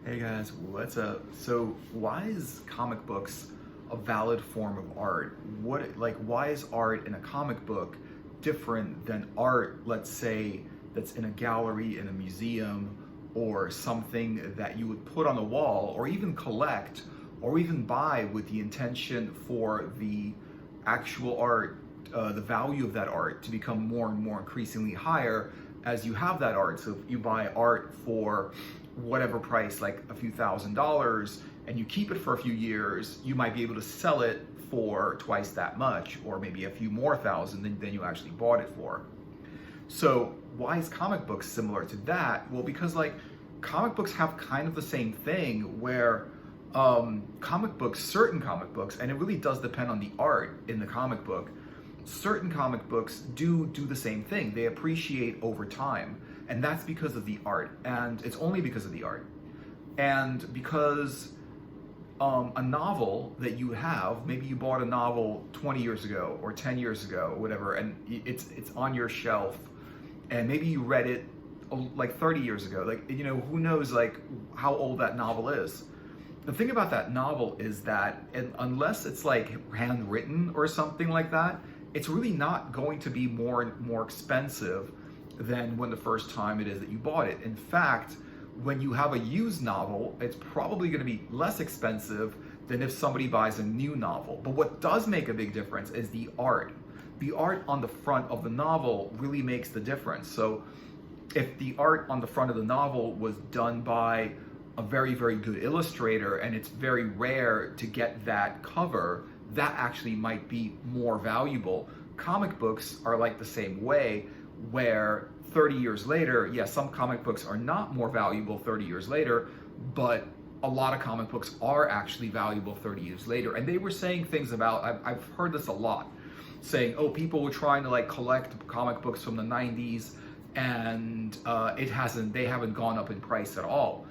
Hey guys, what's up? So why is comic books a valid form of art? Why is art in a comic book different than art, let's say, that's in a gallery, in a museum, or something that you would put on a wall, or even collect, or even buy with the intention for the actual art, the value of that art to become more and more increasingly higher as you have that art. So if you buy art for whatever price, like a few $1,000s, and you keep it for a few years, you might be able to sell it for twice that much, or maybe a few more thousand than you actually bought it for. So why is comic books similar to that? Well, because comic books have kind of the same thing where certain comic books, and it really does depend on the art in the comic book, certain comic books do the same thing. They appreciate over time. And that's because of the art. And it's only because of the art. And because a novel that you have, maybe you bought a novel 20 years ago or 10 years ago, or whatever, and it's on your shelf, and maybe you read it like 30 years ago. Who knows how old that novel is. The thing about that novel is that unless it's handwritten or something like that, it's really not going to be more expensive than when the first time it is that you bought it. In fact, when you have a used novel, it's probably going to be less expensive than if somebody buys a new novel. But what does make a big difference is the art. The art on the front of the novel really makes the difference. So if the art on the front of the novel was done by a very, very good illustrator, and it's very rare to get that cover, that actually might be more valuable. Comic books are like the same way, where 30 years later, yes, some comic books are not more valuable 30 years later, but a lot of comic books are actually valuable 30 years later. And they were saying things about, I've heard this a lot, saying, oh, people were trying to collect comic books from the 90s, and they haven't gone up in price at all.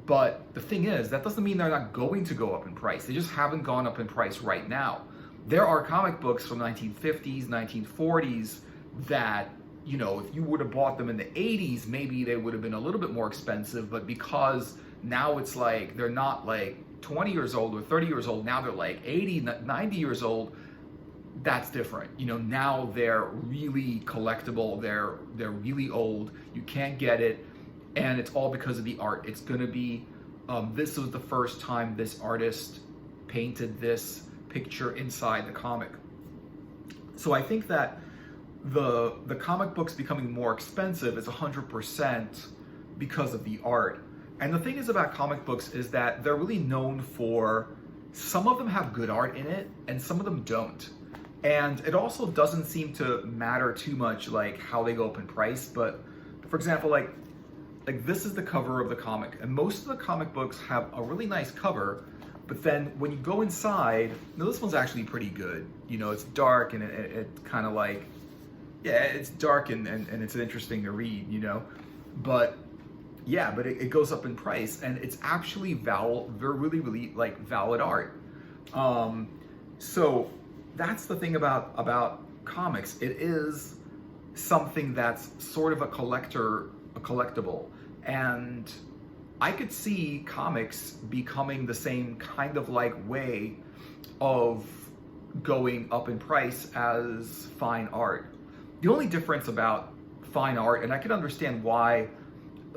But the thing is, that doesn't mean they're not going to go up in price. They just haven't gone up in price right now. There are comic books from 1950s, 1940s that, if you would have bought them in the 80s, maybe they would have been a little bit more expensive, but because now it's they're not 20 years old or 30 years old, now they're 80, 90 years old, that's different. Now they're really collectible, they're really old, you can't get it, and it's all because of the art. It's gonna be, this was the first time this artist painted this picture inside the comic. So I think that the comic books becoming more expensive is 100% because of the art. And the thing is about comic books is that they're really known for, some of them have good art in it and some of them don't. And it also doesn't seem to matter too much how they go up in price. But for example, like this is the cover of the comic, and most of the comic books have a really nice cover, but then when you go inside, now this one's actually pretty good. It's dark and it kind of it's dark and it's interesting to read, but it goes up in price, and it's actually really, really valid art. So that's the thing about comics. It is something that's sort of a collectible, and I could see comics becoming the same kind of way of going up in price as fine art. The only difference about fine art, and I can understand why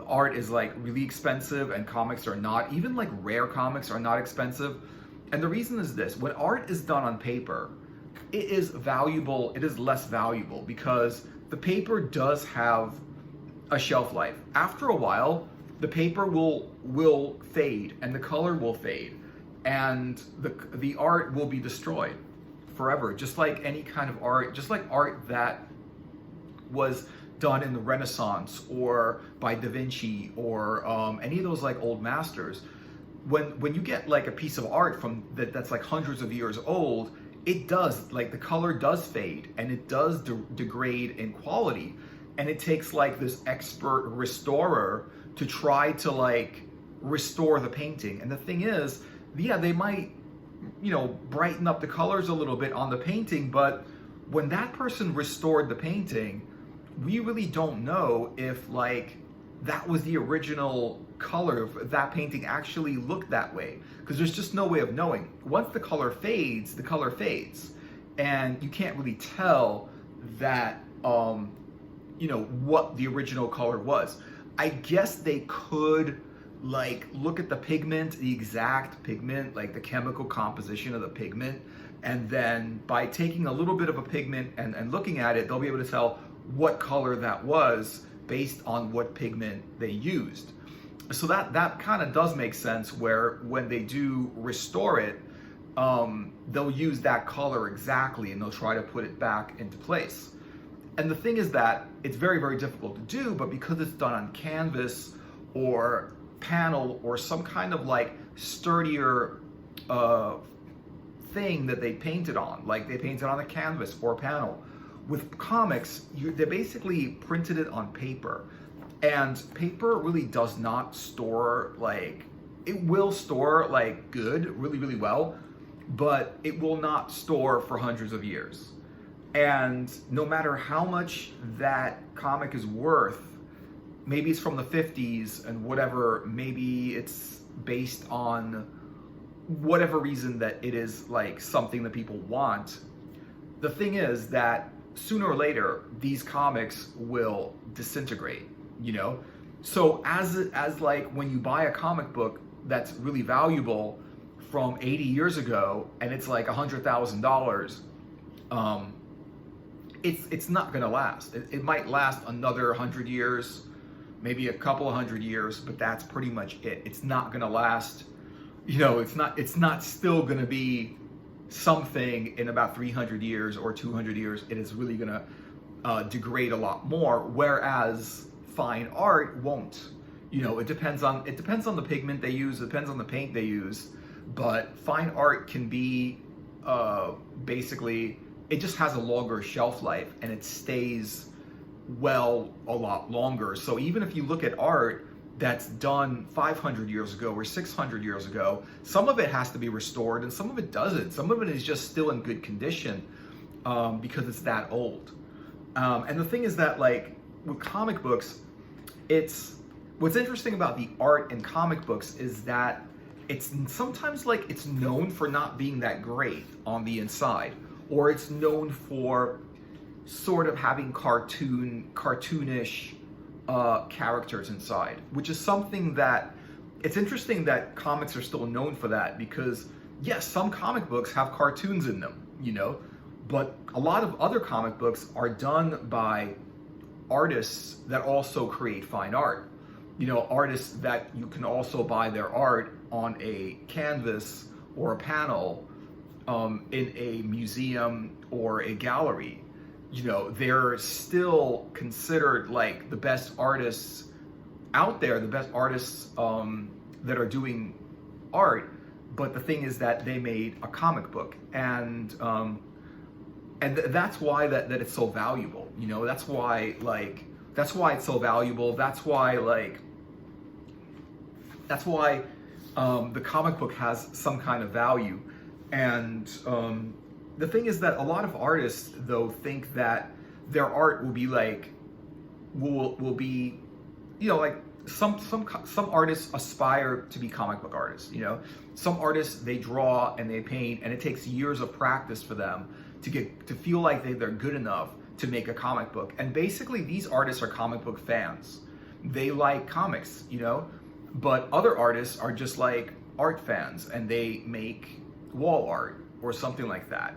art is really expensive and comics are not, even rare comics are not expensive. And the reason is this: when art is done on paper, it is valuable, it is less valuable because the paper does have a shelf life. After a while, the paper will fade and the color will fade, and the art will be destroyed forever, just like any kind of art, just like art that was done in the Renaissance or by Da Vinci or any of those old masters. When you get a piece of art from that's hundreds of years old, it does, the color does fade and it does degrade in quality, and it takes this expert restorer to try to restore the painting. And the thing is, they might brighten up the colors a little bit on the painting, but when that person restored the painting, we really don't know if that was the original color. That painting actually looked that way, because there's just no way of knowing. Once the color fades, and you can't really tell that what the original color was. I guess they could like look at the pigment, the exact pigment, like the chemical composition of the pigment, and then by taking a little bit of a pigment and looking at it, they'll be able to tell what color that was based on what pigment they used. So that kind of does make sense, where when they do restore it, they'll use that color exactly and they'll try to put it back into place. And the thing is that it's very, very difficult to do, but because it's done on canvas or panel or some kind of like sturdier thing that they painted on, like they painted on a canvas or panel. With comics, they basically printed it on paper, and paper really does not store, like, it will store like good, really, really well, but it will not store for hundreds of years. And no matter how much that comic is worth, maybe it's from the 50s and whatever, maybe it's based on whatever reason that it is like something that people want. The thing is that sooner or later, these comics will disintegrate, So as like when you buy a comic book that's really valuable from 80 years ago and it's like $100,000, it's not gonna last. It might last another 100 years, maybe a couple of 100 years, but that's pretty much it. It's not gonna last. It's not still gonna be something in about 300 years or 200 years. It is really gonna degrade a lot more, whereas fine art won't. It depends on the pigment they use, it depends on the paint they use, but fine art can be basically, it just has a longer shelf life and it stays well a lot longer. So even if you look at art that's done 500 years ago or 600 years ago, some of it has to be restored and some of it doesn't. Some of it is just still in good condition because it's that old. And the thing is that, like, with comic books, what's interesting about the art in comic books is that it's sometimes like it's known for not being that great on the inside, or it's known for sort of having cartoonish characters inside, which is something that it's interesting that comics are still known for that, because yes, some comic books have cartoons in them, but a lot of other comic books are done by artists that also create fine art. Artists that you can also buy their art on a canvas or a panel in a museum or a gallery. They're still considered like the best artists out there, the best artists that are doing art. But the thing is that they made a comic book, and that's why that it's so valuable. That's why it's so valuable. That's why the comic book has some kind of value. And the thing is that a lot of artists, though, think that their art will be like, will be, like some artists aspire to be comic book artists. Some artists, they draw and they paint, and it takes years of practice for them to feel like they're good enough to make a comic book. And basically, these artists are comic book fans. They like comics, but other artists are just like art fans, and they make wall art or something like that.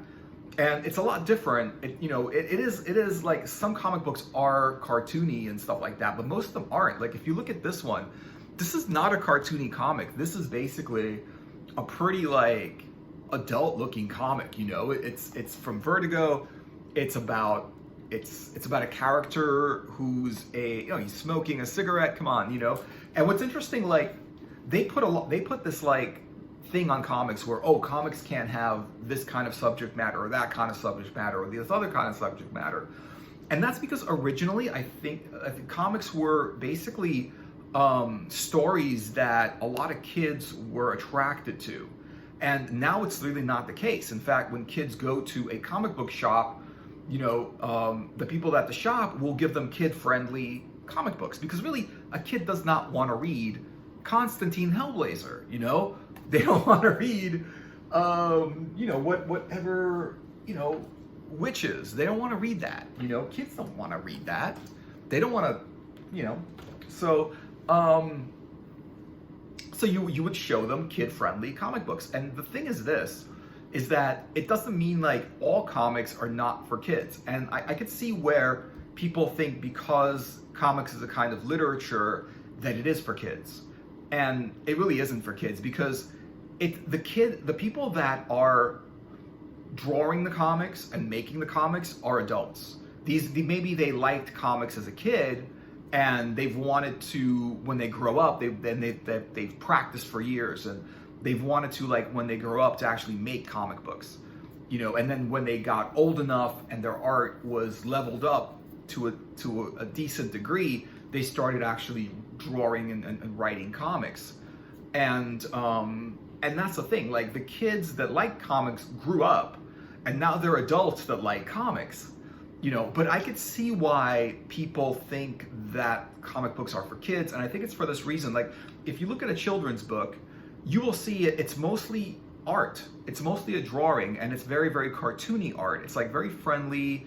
And it's a lot different. It is like some comic books are cartoony and stuff like that, but most of them aren't. Like if you look at this one, this is not a cartoony comic. This is basically a pretty like adult looking comic. It's from Vertigo. It's about a character who's he's smoking a cigarette. Come on, And what's interesting, like they put this like thing on comics where, comics can't have this kind of subject matter or that kind of subject matter or this other kind of subject matter. And that's because originally I think comics were basically stories that a lot of kids were attracted to. And now it's really not the case. In fact, when kids go to a comic book shop, the people at the shop will give them kid-friendly comic books, because really A kid does not want to read Constantine Hellblazer, you know? They don't want to read, you know, whatever, you know, witches. They don't want to read that, you know? Kids don't want to read that. They don't want to, you know? So, so you would show them kid-friendly comic books. And the thing is this, is that it doesn't mean like all comics are not for kids. And I could see where people think because comics is a kind of literature that it is for kids. And it really isn't for kids, because the people that are drawing the comics and making the comics are adults. Maybe they liked comics as a kid, and they've wanted to, when they grow up, they've practiced for years, and they've wanted to, like, when they grow up, to actually make comic books, you know. And then when they got old enough and their art was leveled up to a decent degree, they started actually drawing and writing comics. And that's the thing, like, the kids that like comics grew up, and now they're adults that like comics, you know. But I could see why people think that comic books are for kids, and I think it's for this reason. Like, if you look at a children's book, you will see it's mostly art. It's mostly a drawing, and it's very, very cartoony art. It's like very friendly,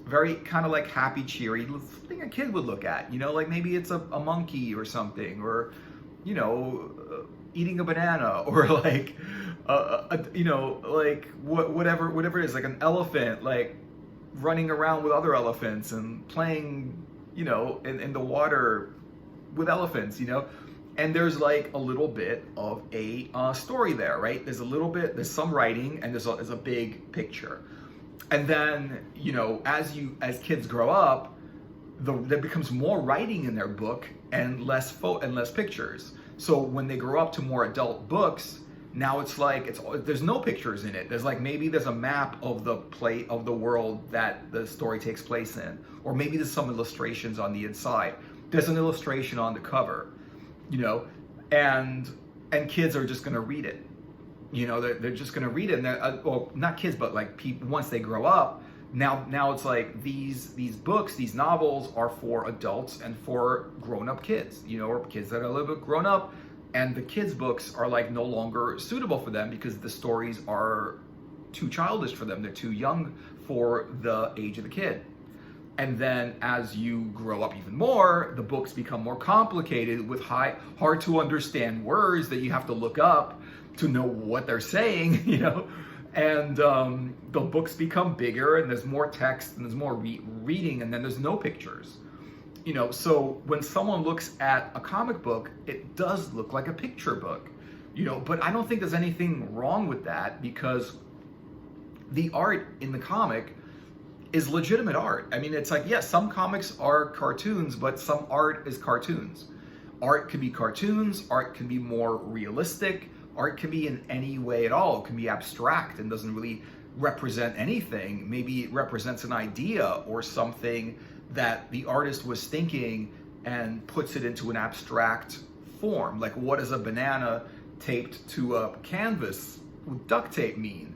very kind of like happy, cheery, thing a kid would look at, you know, like maybe it's a monkey or something, or, you know, eating a banana, or like, you know, like whatever it is, like an elephant, like running around with other elephants and playing, you know, in the water with elephants, you know. And there's like a little bit of a story there, right? There's some writing, and there's a big picture. And then, you know, as kids grow up, there becomes more writing in their book and less pictures. So when they grow up to more adult books, now it's like there's no pictures in it. There's like, maybe there's a map of the world that the story takes place in, or maybe there's some illustrations on the inside. There's an illustration on the cover, you know, and kids are just going to read it. You know, they're just going to read it, and well, not kids, but like people, once they grow up, now it's like these books, these novels are for adults and for grown-up kids, you know, or kids that are a little bit grown up, and the kids' books are like no longer suitable for them because the stories are too childish for them. They're too young for the age of the kid. And then as you grow up even more, the books become more complicated with hard to understand words that you have to look up to know what they're saying, you know. And the books become bigger, and there's more text, and there's more reading, and then there's no pictures, you know. So when someone looks at a comic book, it does look like a picture book, you know. But I don't think there's anything wrong with that, because the art in the comic is legitimate art. I mean, it's like, yes, some comics are cartoons, but some art is cartoons. Art can be cartoons, art can be more realistic, art can be in any way at all. It can be abstract and doesn't really represent anything. Maybe it represents an idea or something that the artist was thinking and puts it into an abstract form. Like, what does a banana taped to a canvas with duct tape mean?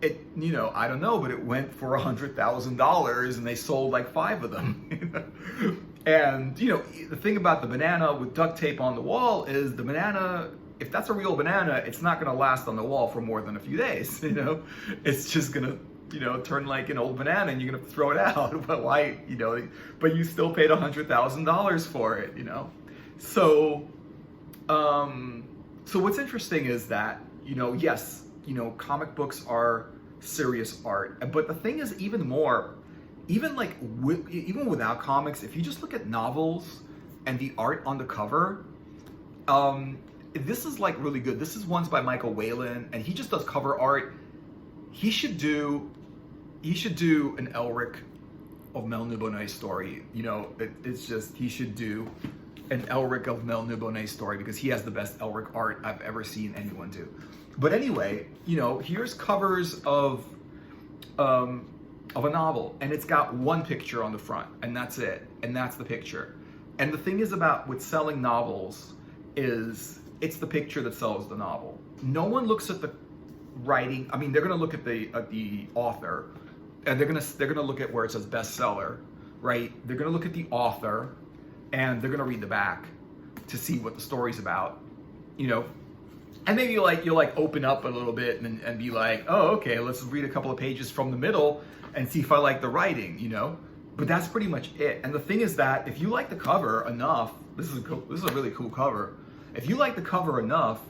It, you know, I don't know, but it went for $100,000 and they sold like 5 of them. And, you know, the thing about the banana with duct tape on the wall is the banana, if that's a real banana, it's not going to last on the wall for more than a few days, you know. It's just going to, you know, turn like an old banana and you're going to throw it out. But why, you know, but you still paid $100,000 for it, you know. So, so what's interesting is that, you know, yes, you know, comic books are serious art, but the thing is, even without comics, if you just look at novels and the art on the cover, this is like really good. This is ones by Michael Whelan, and he just does cover art. He should do an Elric of Melniboné story. You know, it's just, he should do an Elric of Melniboné story, because he has the best Elric art I've ever seen anyone do. But anyway, you know, here's covers of a novel, and it's got one picture on the front, and that's it, and that's the picture. And the thing is about with selling novels is it's the picture that sells the novel. No one looks at the writing. I mean, they're going to look at the author, and they're going to look at where it says bestseller, right? They're going to look at the author, and they're gonna read the back to see what the story's about, you know. And maybe you'll like open up a little bit and be like, oh, okay, let's read a couple of pages from the middle and see if I like the writing, you know. But that's pretty much it. And the thing is that if you like the cover enough, this is a really cool cover. If you like the cover enough,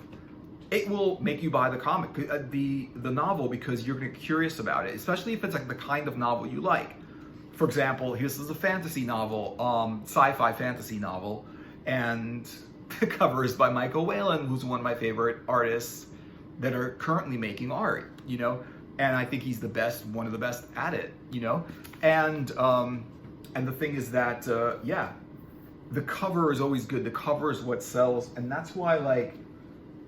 it will make you buy the comic, the novel, because you're gonna be curious about it, especially if it's like the kind of novel you like. For example, this is a fantasy novel, sci-fi fantasy novel, and the cover is by Michael Whelan, who's one of my favorite artists that are currently making art, you know, and I think he's the best, one of the best at it, you know, and the thing is that, yeah, the cover is always good. The cover is what sells, and that's why, like,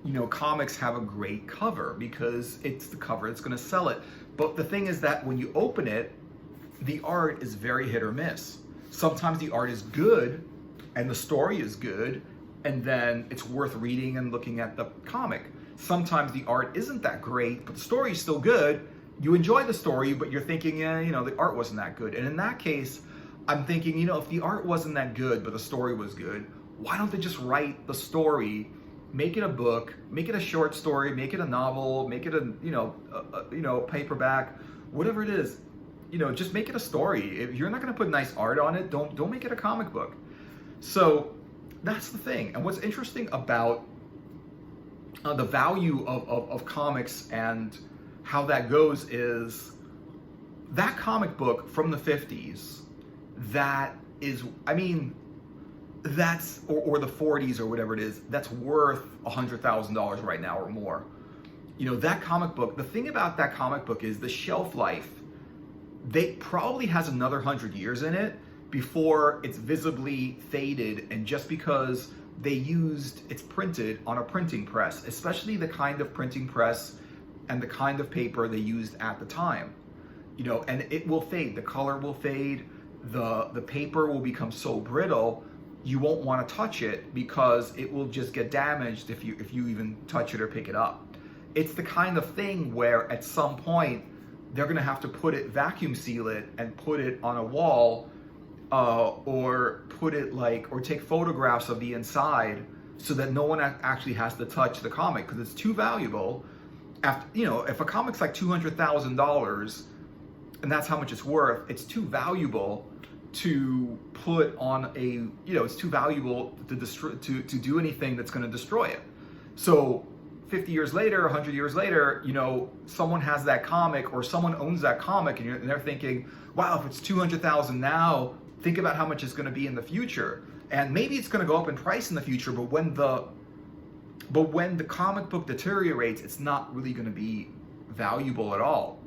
you know, comics have a great cover, because it's the cover that's going to sell it. But the thing is that when you open it, the art is very hit or miss. Sometimes the art is good and the story is good, and then it's worth reading and looking at the comic. Sometimes the art isn't that great, but the story is still good. You enjoy the story, but you're thinking, yeah, you know, the art wasn't that good. And in that case, I'm thinking, you know, if the art wasn't that good, but the story was good, why don't they just write the story, make it a book, make it a short story, make it a novel, make it a paperback, whatever it is, you know, just make it a story. If you're not going to put nice art on it, don't make it a comic book. So that's the thing. And what's interesting about the value of comics and how that goes is that comic book from the 50s, that is, I mean, that's, or the 40s or whatever it is, that's worth $100,000 right now or more. You know, that comic book, the thing about that comic book is the shelf life, they probably has another 100 years in it before it's visibly faded, and just because it's printed on a printing press, especially the kind of printing press and the kind of paper they used at the time, you know, and it will fade, the color will fade, the paper will become so brittle, you won't want to touch it because it will just get damaged if you even touch it or pick it up. It's the kind of thing where at some point they're going to have to vacuum seal it and put it on a wall, or take photographs of the inside so that no one actually has to touch the comic, because it's too valuable. After, you know, if a comic's like $200,000 and that's how much it's worth, it's too valuable to put on a, you know, it's too valuable to do anything that's going to destroy it. So 50 years later, 100 years later, you know, someone has that comic or someone owns that comic, and they're thinking, wow, if it's 200,000 now, think about how much it's going to be in the future. And maybe it's going to go up in price in the future, but when the comic book deteriorates, it's not really going to be valuable at all.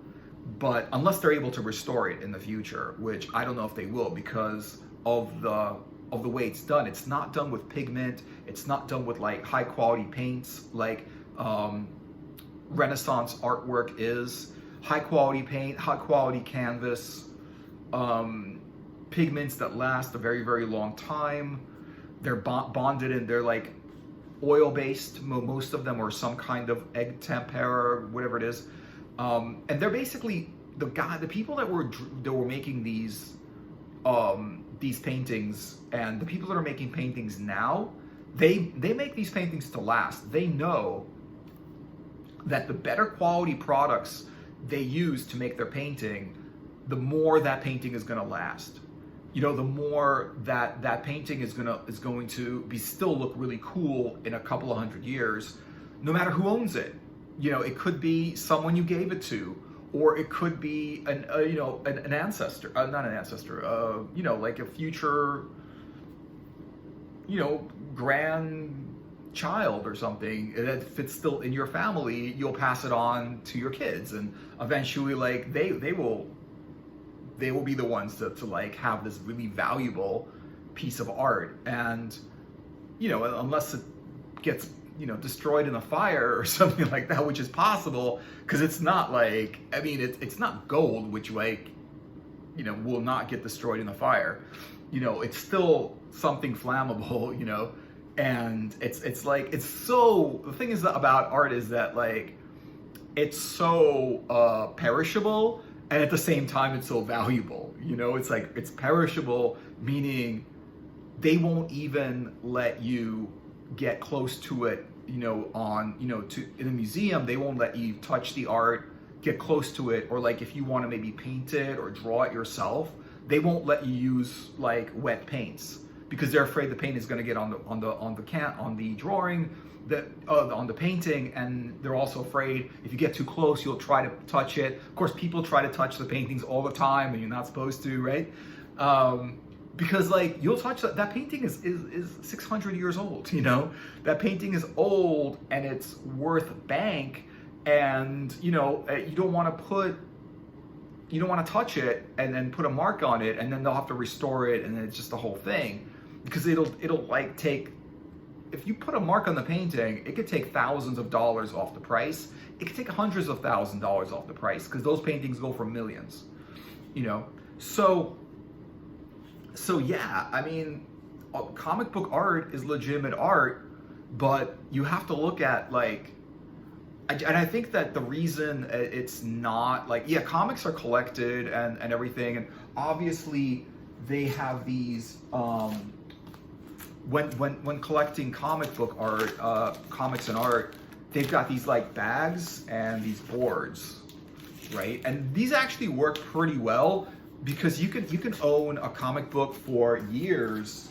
But unless they're able to restore it in the future, which I don't know if they will, because of the way it's done. It's not done with pigment. It's not done with like high quality paints like Renaissance artwork is. High quality paint, high quality canvas, pigments that last a very, very long time. They're bonded and they're like oil based. Most of them are some kind of egg tempera, whatever it is. And they're basically the people that were making these paintings, and the people that are making paintings now, they make these paintings to last. They know that the better quality products they use to make their painting, the more that painting is going to last. You know, the more that painting is going to be still look really cool in a couple of 100 years, no matter who owns it. You know, it could be someone you gave it to, or it could be an ancestor, not an ancestor, you know, like a future, you know, grandchild or something. That if it's still in your family, you'll pass it on to your kids, and eventually, like they will be the ones to like have this really valuable piece of art. And you know, unless it gets, you know, destroyed in a fire or something like that, which is possible, because it's not like, I mean, it's not gold, which, like, you know, will not get destroyed in a fire. You know, it's still something flammable, you know, and it's like, it's so, the thing is about art is that, like, it's so perishable, and at the same time it's so valuable. You know, it's like, it's perishable, meaning they won't even let you get close to it, in a museum. They won't let you touch the art, get close to it, or like if you want to maybe paint it or draw it yourself, they won't let you use like wet paints because they're afraid the paint is going to get on the drawing, on the painting, and they're also afraid if you get too close, you'll try to touch it. Of course, people try to touch the paintings all the time, and you're not supposed to, right? Because like you'll touch that painting is 600 years old. That painting is old and it's worth bank, and you don't want to touch it and then put a mark on it, and then they'll have to restore it, and then it's just the whole thing, because it'll like take, if you put a mark on the painting, it could take thousands of dollars off the price. It could take hundreds of thousands of dollars off the price, because those paintings go for millions. So yeah, I mean, comic book art is legitimate art, but you have to look at like, and I think that the reason it's not like, yeah, comics are collected and everything, and obviously they have these, when collecting comic book art, comics and art, they've got these like bags and these boards, right? And these actually work pretty well, because you can own a comic book for years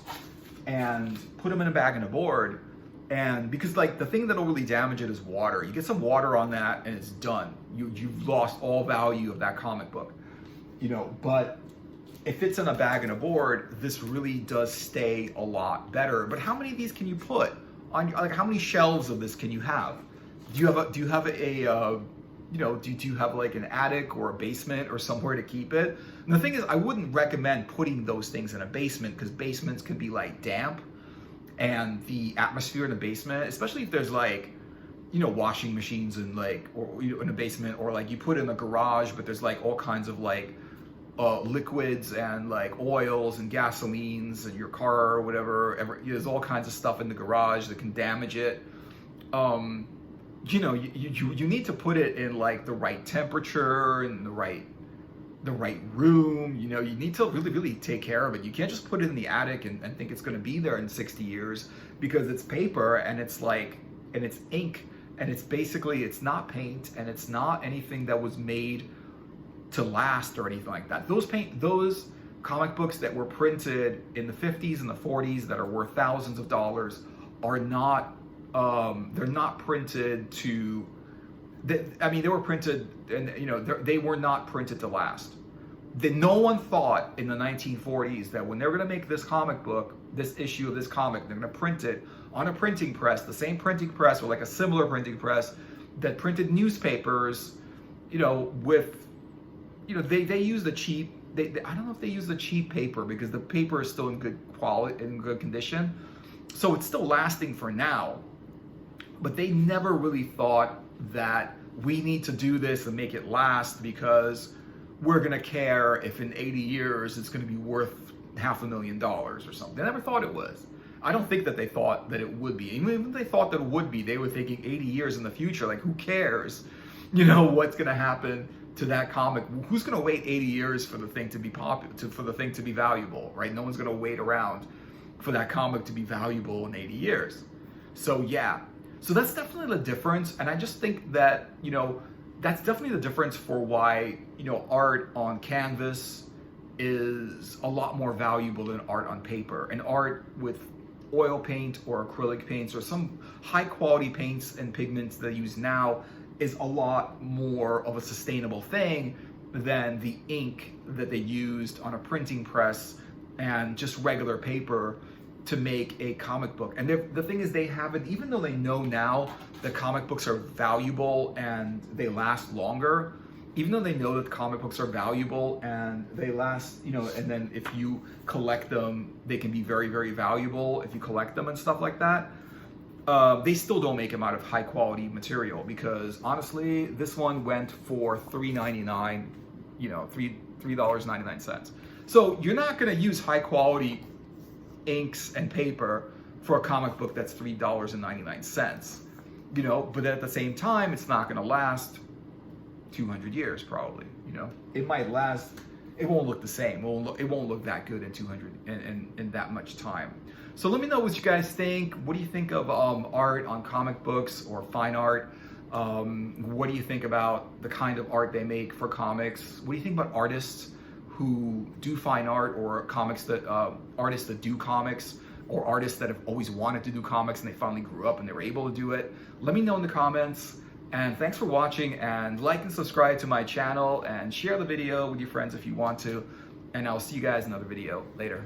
and put them in a bag and a board, and because like the thing that'll really damage it is water. You get some water on that and it's done. You've lost all value of that comic book, but if it's in a bag and a board, this really does stay a lot better. But how many of these can you put on, like how many shelves of this can you have? Do you have like an attic or a basement or somewhere to keep it? And the thing is, I wouldn't recommend putting those things in a basement, because basements can be like damp, and the atmosphere in the basement, especially if there's like, washing machines and like, or in a basement, or like you put it in a garage, but there's like all kinds of like liquids and like oils and gasolines and your car or whatever. There's all kinds of stuff in the garage that can damage it. You need to put it in like the right temperature and the right room. You need to really, really take care of it. You can't just put it in the attic and think it's going to be there in 60 years, because it's paper and it's like, and it's ink, and it's not paint, and it's not anything that was made to last or anything like that. Those comic books that were printed in the 50s and the 40s that are worth thousands of dollars are not, they're not printed to, they were printed, and they were not printed to last. No one thought in the 1940s that when they're going to make this comic book, this issue of this comic, they're going to print it on a printing press, the same printing press, or like a similar printing press that printed newspapers, they use the cheap, I don't know if they use the cheap paper, because the paper is still in good quality, in good condition, so it's still lasting for now. But they never really thought that we need to do this and make it last, because we're gonna care if in 80 years it's gonna be worth $500,000 or something. They never thought it was. I don't think that they thought that it would be. Even if they thought that it would be, they were thinking 80 years in the future, like who cares? What's gonna happen to that comic? Who's gonna wait 80 years for the thing to be for the thing to be valuable, right? No one's gonna wait around for that comic to be valuable in 80 years. So yeah. So that's definitely the difference, and I just think that, that's definitely the difference for why, art on canvas is a lot more valuable than art on paper. And art with oil paint or acrylic paints or some high quality paints and pigments that they use now is a lot more of a sustainable thing than the ink that they used on a printing press and just regular paper to make a comic book. And the thing is, they haven't, even though they know now that comic books are valuable and they last longer, even though they know that comic books are valuable and they last, and then if you collect them, they can be very, very valuable if you collect them and stuff like that, they still don't make them out of high quality material, because honestly, this one went for $3.99, $3.99. So you're not gonna use high quality inks and paper for a comic book that's $3.99, but at the same time, it's not going to last 200 years probably. It might last it won't look the same. It won't look that good in 200 in that much time. So let me know what you guys think. What do you think of art on comic books or fine art? What do you think about the kind of art they make for comics? What do you think about artists who do fine art, or comics that artists that do comics, or artists that have always wanted to do comics and they finally grew up and they were able to do it? Let me know in the comments. And thanks for watching, and like and subscribe to my channel, and share the video with your friends if you want to. And I'll see you guys in another video later.